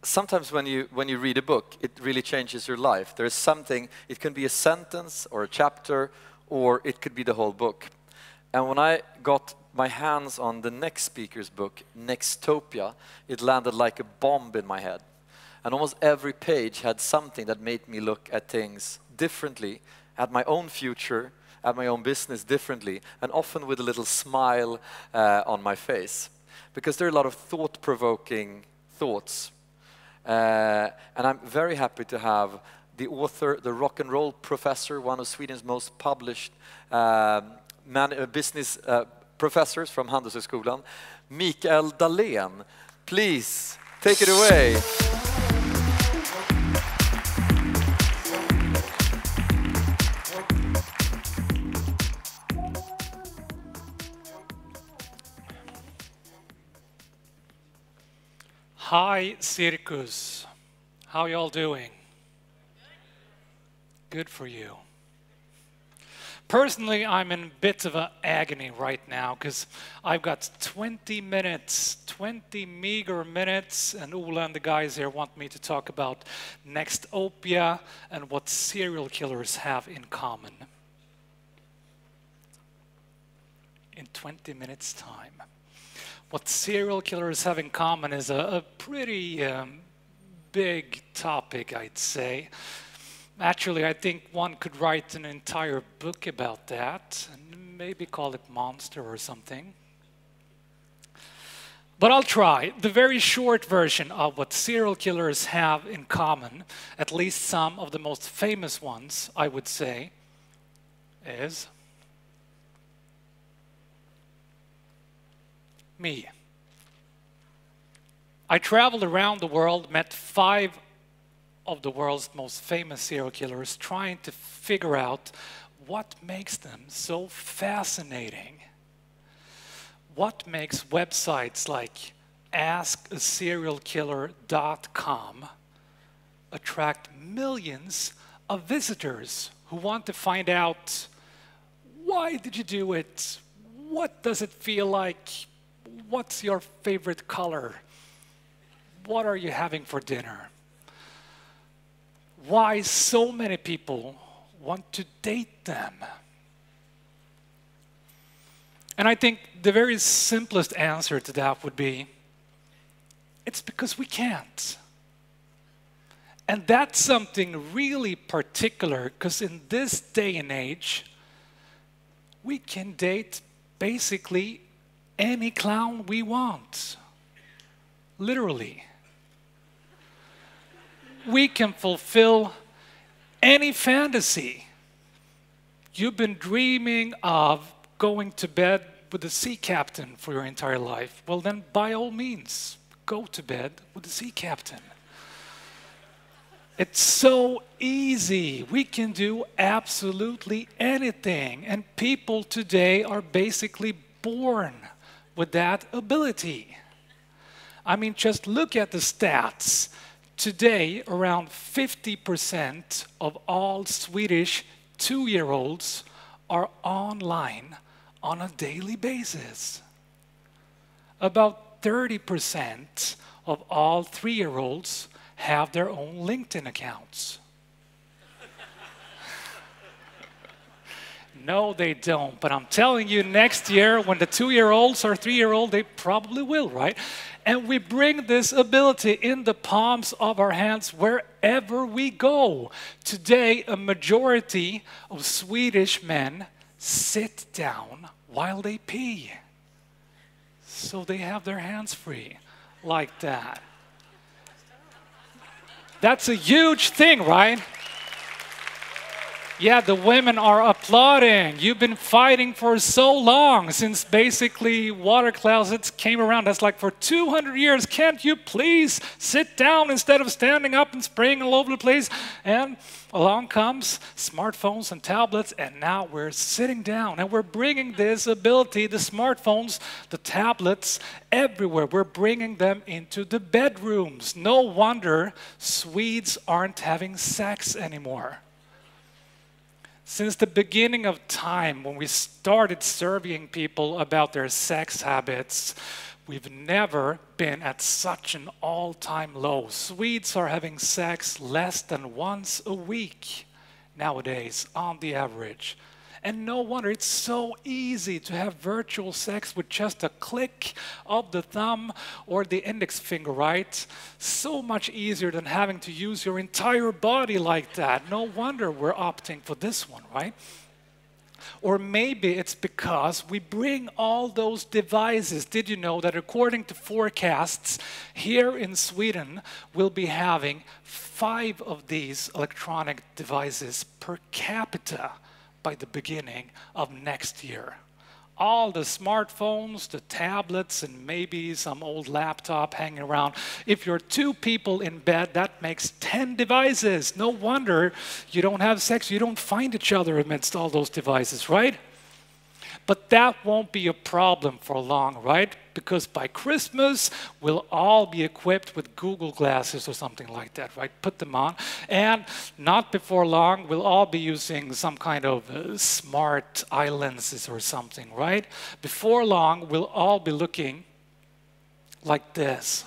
Sometimes when you read a book, it really changes your life. There is something, it can be a sentence or a chapter, or it could be the whole book. And when I got my hands on the next speaker's book, Nextopia, it landed like a bomb in my head. And almost every page had something that made me look at things differently, at my own future, at my own business differently, and often with a little smile on my face. Because there are a lot of thought-provoking thoughts. And I'm very happy to have the author, the rock and roll professor, one of Sweden's most published business professors from Handelshögskolan, Mikael Dahlén. Please, take it away. Hi, Circus. How y'all doing? Good for you. Personally, I'm in a bit of an agony right now because I've got 20 minutes, 20 meager minutes, and Ola and the guys here want me to talk about Nextopia and what serial killers have in common. In 20 minutes' time. What serial killers have in common is a pretty big topic, I'd say. Actually, I think one could write an entire book about that and maybe call it Monster or something. But I'll try. The very short version of what serial killers have in common, at least some of the most famous ones, I would say, is me. I traveled around the world, met 5 of the world's most famous serial killers, trying to figure out what makes them so fascinating. What makes websites like AskASerialKiller.com attract millions of visitors who want to find out, why did you do it? What does it feel like? What's your favorite color? What are you having for dinner? Why so many people want to date them? And I think the very simplest answer to that would be, it's because we can't. And that's something really particular, because in this day and age, we can date basically any clown we want. Literally. We can fulfill any fantasy. You've been dreaming of going to bed with a sea captain for your entire life. Well then, by all means, go to bed with a sea captain. It's so easy. We can do absolutely anything. And people today are basically born with that ability. I mean, just look at the stats. Today, around 50% of all Swedish 2-year-olds are online on a daily basis. About 30% of all 3-year-olds have their own LinkedIn accounts. No, they don't. But I'm telling you, next year, when the 2-year-olds or 3-year-old, they probably will, right? And we bring this ability in the palms of our hands wherever we go. Today, a majority of Swedish men sit down while they pee. So they have their hands free, like that. That's a huge thing, right? Yeah, the women are applauding. You've been fighting for so long, since basically water closets came around. That's like for 200 years. Can't you please sit down instead of standing up and spraying all over the place? And along comes smartphones and tablets, and now we're sitting down. And we're bringing this ability, the smartphones, the tablets, everywhere. We're bringing them into the bedrooms. No wonder Swedes aren't having sex anymore. Since the beginning of time, when we started surveying people about their sex habits, we've never been at such an all-time low. Swedes are having sex less than once a week nowadays, on the average. And no wonder, it's so easy to have virtual sex with just a click of the thumb or the index finger, right? So much easier than having to use your entire body like that. No wonder we're opting for this one, right? Or maybe it's because we bring all those devices. Did you know that according to forecasts, here in Sweden, we'll be having 5 of these electronic devices per capita by the beginning of next year. All the smartphones, the tablets, and maybe some old laptop hanging around. If you're 2 people in bed, that makes 10 devices. No wonder you don't have sex, you don't find each other amidst all those devices, right? But that won't be a problem for long, right? Because by Christmas, we'll all be equipped with Google glasses or something like that, right? Put them on. And not before long, we'll all be using some kind of smart eye lenses or something, right? Before long, we'll all be looking like this.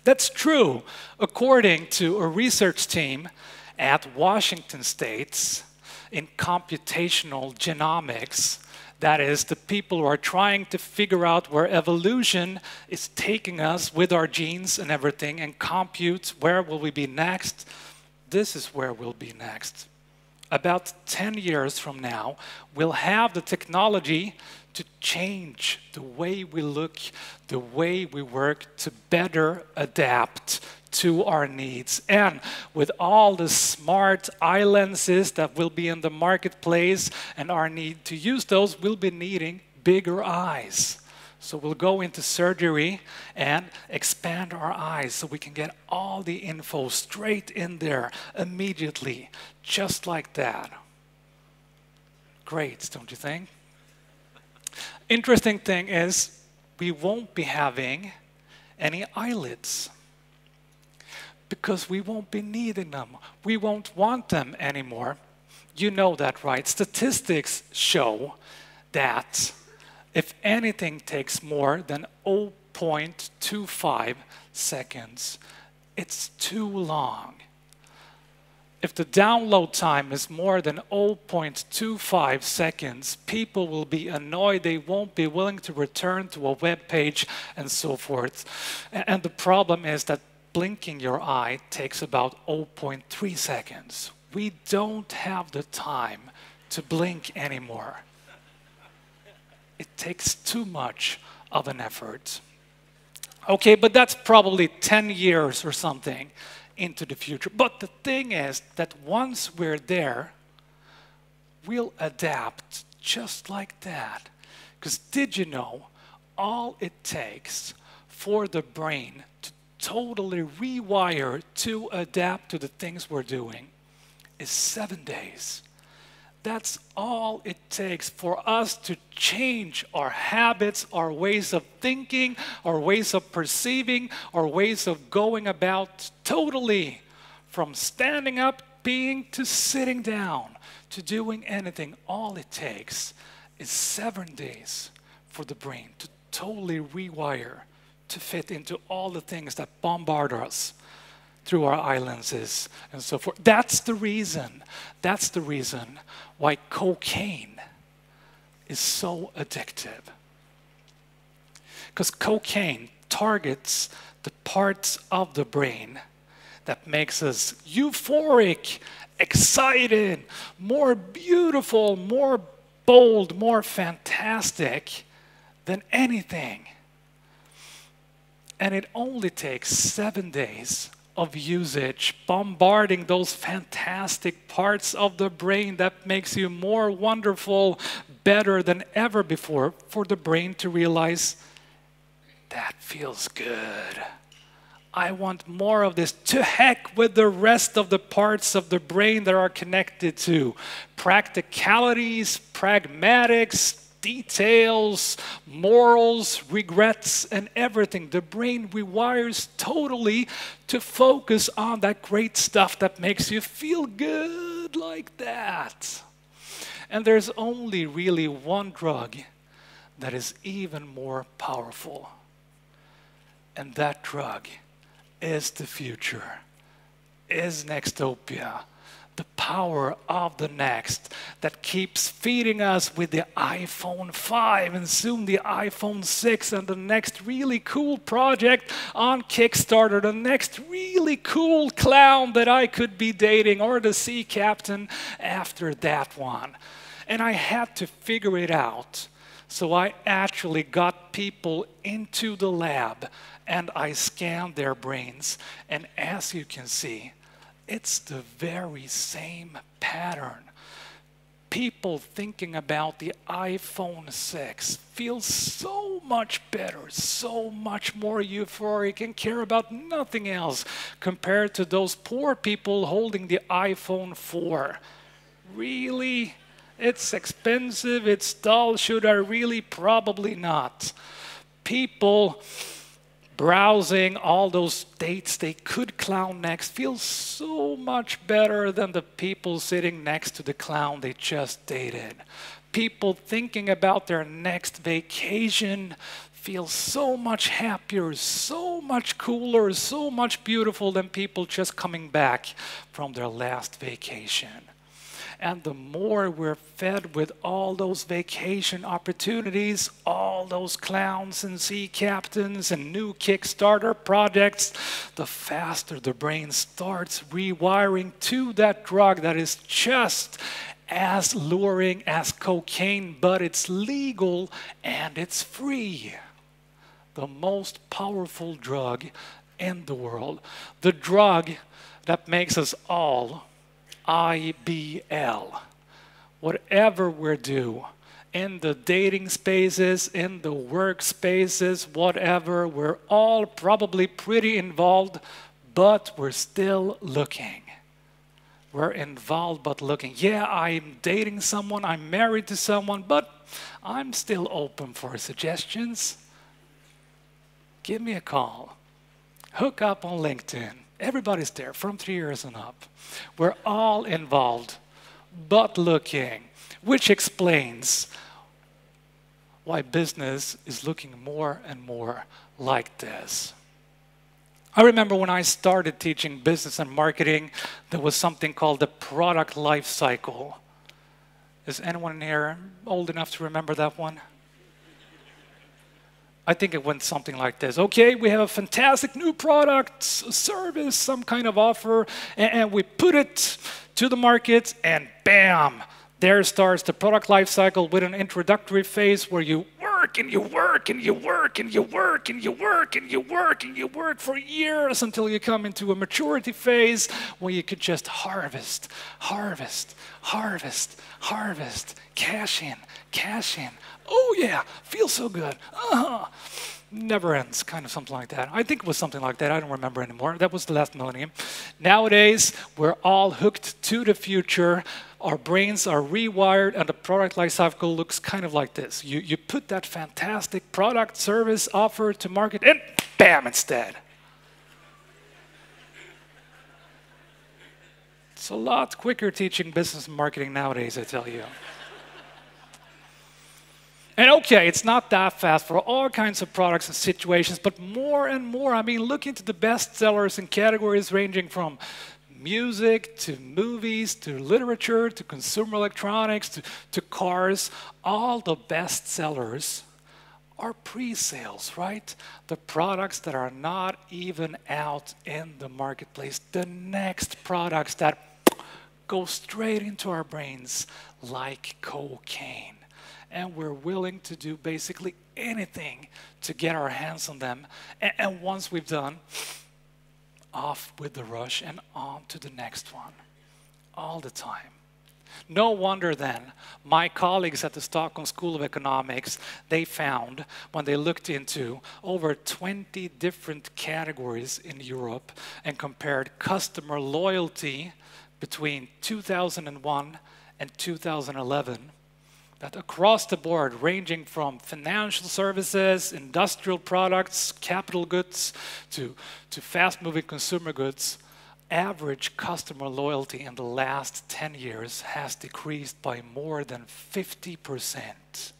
That's true, according to a research team at Washington State's in computational genomics. That is, the people who are trying to figure out where evolution is taking us with our genes and everything, and compute where will we be next. This is where we'll be next. About 10 years from now, we'll have the technology to change the way we look, the way we work, to better adapt to our needs. And with all the smart eye lenses that will be in the marketplace and our need to use those, we'll be needing bigger eyes. So we'll go into surgery and expand our eyes so we can get all the info straight in there immediately, just like that. Great, don't you think? Interesting thing is, we won't be having any eyelids, because we won't be needing them. We won't want them anymore. You know that, right? Statistics show that if anything takes more than 0.25 seconds, it's too long. If the download time is more than 0.25 seconds, people will be annoyed. They won't be willing to return to a web page and so forth. And the problem is that blinking your eye takes about 0.3 seconds. We don't have the time to blink anymore. It takes too much of an effort. Okay, but that's probably 10 years or something into the future. But the thing is that once we're there, we'll adapt just like that. Because did you know, all it takes for the brain to totally rewire to adapt to the things we're doing is 7 days. That's all it takes for us to change our habits, our ways of thinking, our ways of perceiving, our ways of going about totally, from standing up, being, to sitting down, to doing anything. All it takes is 7 days for the brain to totally rewire to fit into all the things that bombard us through our eye lenses and so forth. That's the reason why cocaine is so addictive. Because cocaine targets the parts of the brain that makes us euphoric, excited, more beautiful, more bold, more fantastic than anything. And it only takes 7 days of usage, bombarding those fantastic parts of the brain that makes you more wonderful, better than ever before, for the brain to realize, that feels good. I want more of this. To heck with the rest of the parts of the brain that are connected to practicalities, pragmatics, details, morals, regrets, and everything. The brain rewires totally to focus on that great stuff that makes you feel good. good like that. And there's only really one drug that is even more powerful. And that drug is the future, is Nextopia. The power of the next that keeps feeding us with the iPhone 5 and soon the iPhone 6 and the next really cool project on Kickstarter, the next really cool clown that I could be dating, or the sea captain after that one. And I had to figure it out. So I actually got people into the lab and I scanned their brains. And as you can see, it's the very same pattern. People thinking about the iPhone 6 feel so much better, so much more euphoric and care about nothing else compared to those poor people holding the iPhone 4. Really? It's expensive, it's dull, should I really? Probably not. People browsing all those dates they could clown next feels so much better than the people sitting next to the clown they just dated. People thinking about their next vacation feel so much happier, so much cooler, so much beautiful than people just coming back from their last vacation. And the more we're fed with all those vacation opportunities, all those clowns and sea captains and new Kickstarter projects, the faster the brain starts rewiring to that drug that is just as luring as cocaine, but it's legal and it's free. The most powerful drug in the world. The drug that makes us all IBL. Whatever we do, in the dating spaces, in the work spaces, whatever, we're all probably pretty involved, but we're still looking. We're involved but looking. Yeah, I'm dating someone, I'm married to someone, but I'm still open for suggestions. Give me a call. Hook up on LinkedIn. Everybody's there from 3 years and up. We're all involved, but looking, which explains why business is looking more and more like this. I remember when I started teaching business and marketing, there was something called the product life cycle. Is anyone here old enough to remember that one? I think it went something like this. Okay, we have a fantastic new product, service, some kind of offer, and we put it to the market, and bam, there starts the product life cycle with an introductory phase where you work and you work and you work and you work and you work and you work and you work for years until you come into a maturity phase where you could just harvest, harvest, harvest, harvest, cash in, cash in. Oh yeah, feels so good. Never ends, kind of something like that. I think it was something like that. I don't remember anymore. That was the last millennium. Nowadays, we're all hooked to the future. Our brains are rewired, and the product life cycle looks kind of like this. You put that fantastic product, service, offer to market, and bam, it's dead. It's a lot quicker teaching business and marketing nowadays, I tell you. And okay, it's not that fast for all kinds of products and situations, but more and more, I mean, look into the best sellers in categories ranging from music to movies to literature to consumer electronics to cars. All the best sellers are pre-sales, right? The products that are not even out in the marketplace, the next products that go straight into our brains like cocaine. And we're willing to do basically anything to get our hands on them. And once we've done, off with the rush and on to the next one, all the time. No wonder then, my colleagues at the Stockholm School of Economics, they found, when they looked into over 20 different categories in Europe and compared customer loyalty between 2001 and 2011, that across the board, ranging from financial services, industrial products, capital goods, to fast-moving consumer goods, average customer loyalty in the last 10 years has decreased by more than 50%.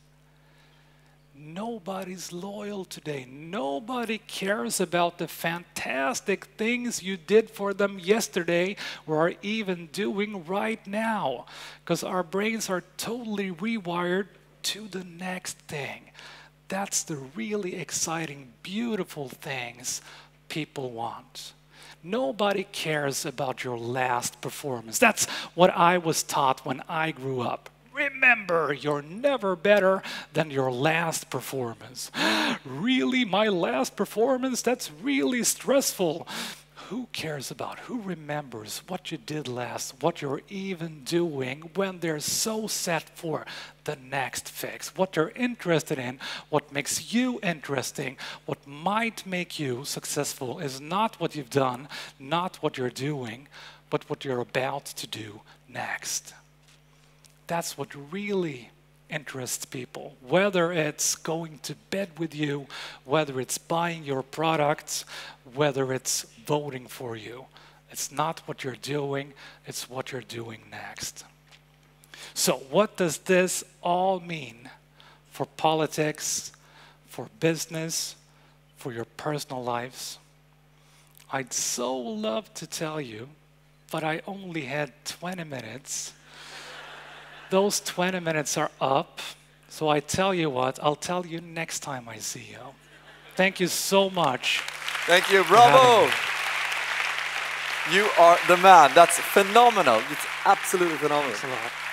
Nobody's loyal today. Nobody cares about the fantastic things you did for them yesterday or are even doing right now, because our brains are totally rewired to the next thing. That's the really exciting, beautiful things people want. Nobody cares about your last performance. That's what I was taught when I grew up. Remember, you're never better than your last performance. Really, my last performance? That's really stressful. Who cares about, who remembers what you did last, what you're even doing when they're so set for the next fix, what they're interested in, what makes you interesting, what might make you successful is not what you've done, not what you're doing, but what you're about to do next. That's what really interests people, whether it's going to bed with you, whether it's buying your products, whether it's voting for you. It's not what you're doing, it's what you're doing next. So what does this all mean for politics, for business, for your personal lives? I'd so love to tell you, but I only had 20 minutes. Those 20 minutes are up, so I tell you what, I'll tell you next time I see you. Thank you so much. Thank you, bravo! You are the man. That's phenomenal. It's absolutely phenomenal. Thanks a lot.